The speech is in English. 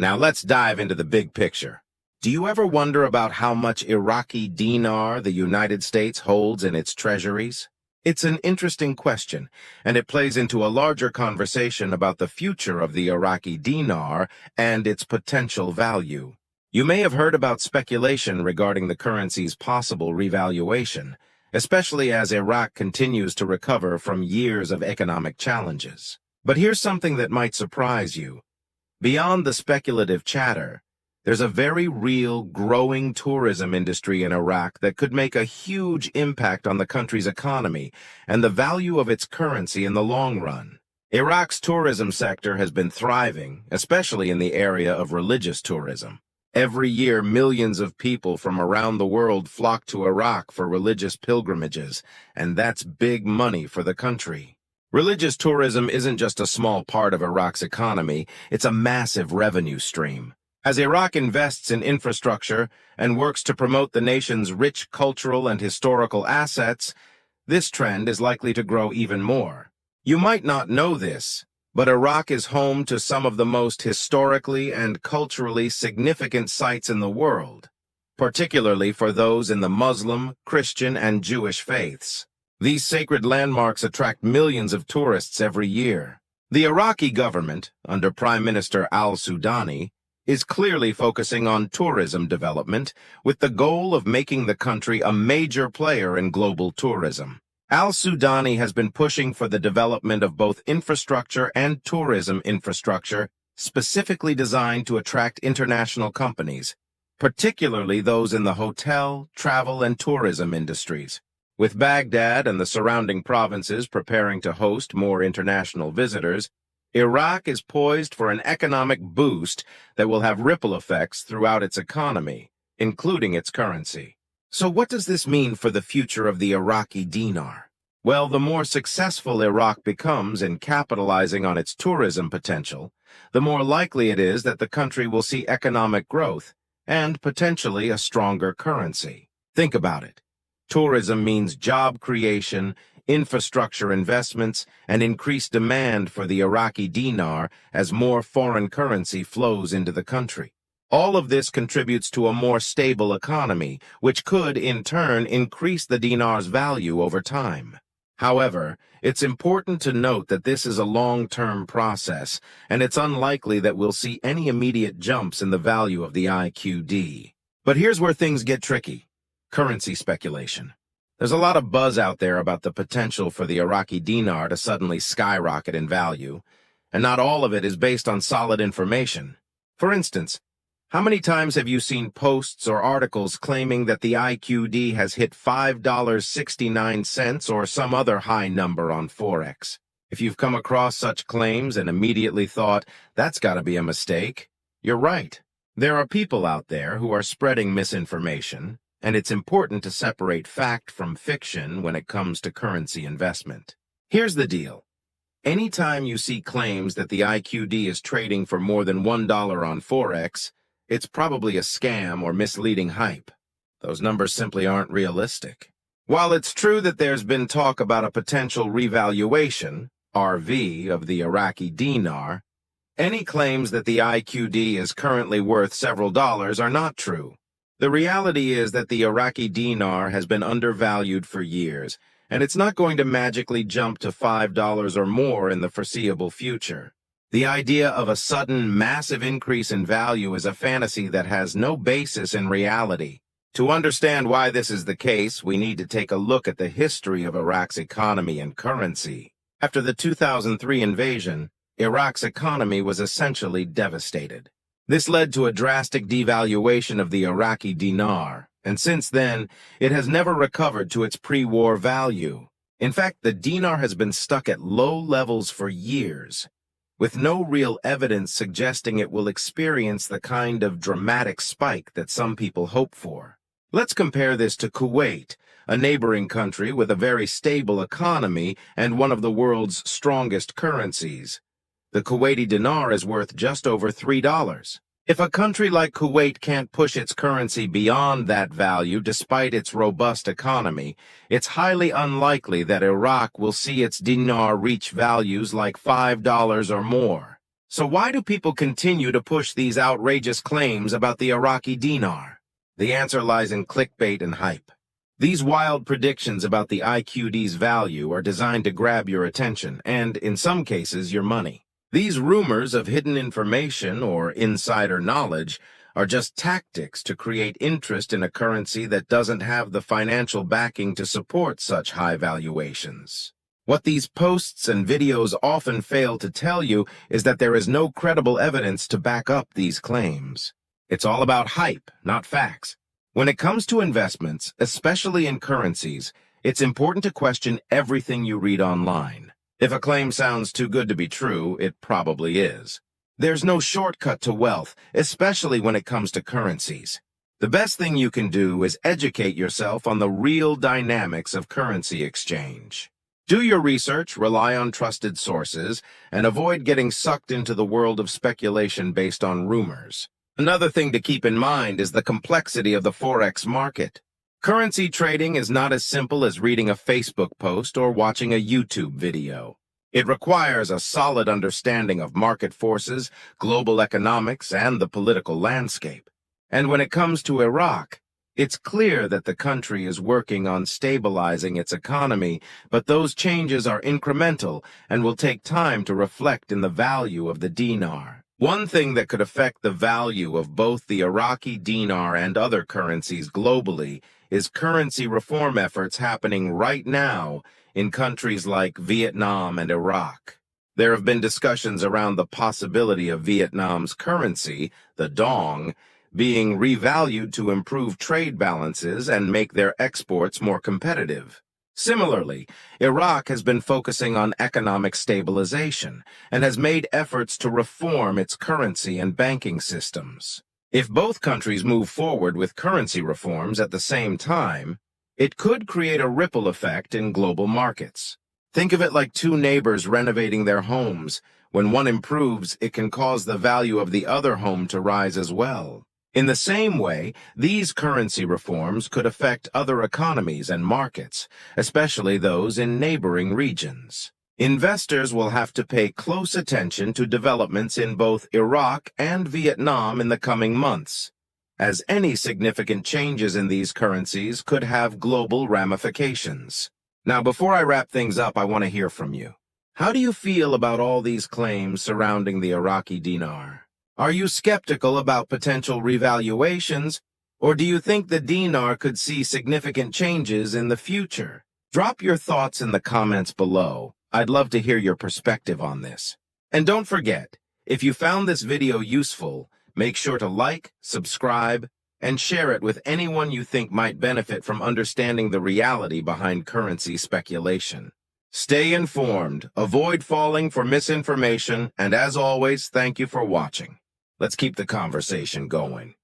Now let's dive into the big picture. Do you ever wonder about how much Iraqi dinar the United States holds in its treasuries? It's an interesting question, and it plays into a larger conversation about the future of the Iraqi dinar and its potential value. You may have heard about speculation regarding the currency's possible revaluation, especially as Iraq continues to recover from years of economic challenges. But here's something that might surprise you. Beyond the speculative chatter, there's a very real, growing tourism industry in Iraq that could make a huge impact on the country's economy and the value of its currency in the long run. Iraq's tourism sector has been thriving, especially in the area of religious tourism. Every year, millions of people from around the world flock to Iraq for religious pilgrimages, and that's big money for the country. Religious tourism isn't just a small part of Iraq's economy, it's a massive revenue stream. As Iraq invests in infrastructure and works to promote the nation's rich cultural and historical assets, this trend is likely to grow even more. You might not know this, but Iraq is home to some of the most historically and culturally significant sites in the world, particularly for those in the Muslim, Christian, and Jewish faiths. These sacred landmarks attract millions of tourists every year. The Iraqi government, under Prime Minister al-Sudani, is clearly focusing on tourism development with the goal of making the country a major player in global tourism. Al-Sudani has been pushing for the development of both infrastructure and tourism infrastructure specifically designed to attract international companies, particularly those in the hotel, travel, and tourism industries. With Baghdad and the surrounding provinces preparing to host more international visitors, Iraq is poised for an economic boost that will have ripple effects throughout its economy, including its currency. So what does this mean for the future of the Iraqi dinar? Well, the more successful Iraq becomes in capitalizing on its tourism potential, the more likely it is that the country will see economic growth and potentially a stronger currency. Think about it. Tourism means job creation, infrastructure investments, and increased demand for the Iraqi dinar as more foreign currency flows into the country. All of this contributes to a more stable economy, which could, in turn, increase the dinar's value over time. However, it's important to note that this is a long-term process, and it's unlikely that we'll see any immediate jumps in the value of the IQD. But here's where things get tricky. Currency speculation. There's a lot of buzz out there about the potential for the Iraqi dinar to suddenly skyrocket in value, and not all of it is based on solid information. For instance, how many times have you seen posts or articles claiming that the IQD has hit $5.69 or some other high number on Forex? If you've come across such claims and immediately thought, that's got to be a mistake, you're right. There are people out there who are spreading misinformation, and it's important to separate fact from fiction when it comes to currency investment. Here's the deal. Anytime you see claims that the IQD is trading for more than $1 on Forex, it's probably a scam or misleading hype. Those numbers simply aren't realistic. While it's true that there's been talk about a potential revaluation, RV, of the Iraqi dinar, any claims that the IQD is currently worth several dollars are not true. The reality is that the Iraqi dinar has been undervalued for years, and it's not going to magically jump to $5 or more in the foreseeable future. The idea of a sudden, massive increase in value is a fantasy that has no basis in reality. To understand why this is the case, we need to take a look at the history of Iraq's economy and currency. After the 2003 invasion, Iraq's economy was essentially devastated. This led to a drastic devaluation of the Iraqi dinar, and since then, it has never recovered to its pre-war value. In fact, the dinar has been stuck at low levels for years, with no real evidence suggesting it will experience the kind of dramatic spike that some people hope for. Let's compare this to Kuwait, a neighboring country with a very stable economy and one of the world's strongest currencies. The Kuwaiti dinar is worth just over $3. If a country like Kuwait can't push its currency beyond that value despite its robust economy, it's highly unlikely that Iraq will see its dinar reach values like $5 or more. So why do people continue to push these outrageous claims about the Iraqi dinar? The answer lies in clickbait and hype. These wild predictions about the IQD's value are designed to grab your attention and, in some cases, your money. These rumors of hidden information or insider knowledge are just tactics to create interest in a currency that doesn't have the financial backing to support such high valuations. What these posts and videos often fail to tell you is that there is no credible evidence to back up these claims. It's all about hype, not facts. When it comes to investments, especially in currencies, it's important to question everything you read online. If a claim sounds too good to be true, it probably is. There's no shortcut to wealth, especially when it comes to currencies. The best thing you can do is educate yourself on the real dynamics of currency exchange. Do your research, rely on trusted sources, and avoid getting sucked into the world of speculation based on rumors. Another thing to keep in mind is the complexity of the Forex market. Currency trading is not as simple as reading a Facebook post or watching a YouTube video. It requires a solid understanding of market forces, global economics, and the political landscape. And when it comes to Iraq, it's clear that the country is working on stabilizing its economy, but those changes are incremental and will take time to reflect in the value of the dinar. One thing that could affect the value of both the Iraqi dinar and other currencies globally is currency reform efforts happening right now in countries like Vietnam and Iraq. There have been discussions around the possibility of Vietnam's currency, the dong, being revalued to improve trade balances and make their exports more competitive. Similarly, Iraq has been focusing on economic stabilization and has made efforts to reform its currency and banking systems. If both countries move forward with currency reforms at the same time, it could create a ripple effect in global markets. Think of it like two neighbors renovating their homes. When one improves, it can cause the value of the other home to rise as well. In the same way, these currency reforms could affect other economies and markets, especially those in neighboring regions. Investors will have to pay close attention to developments in both Iraq and Vietnam in the coming months, as any significant changes in these currencies could have global ramifications. Now, before I wrap things up, I want to hear from you. How do you feel about all these claims surrounding the Iraqi dinar? Are you skeptical about potential revaluations, or do you think the dinar could see significant changes in the future? Drop your thoughts in the comments below. I'd love to hear your perspective on this. And don't forget, if you found this video useful, make sure to like, subscribe, and share it with anyone you think might benefit from understanding the reality behind currency speculation. Stay informed, avoid falling for misinformation, and as always, thank you for watching. Let's keep the conversation going.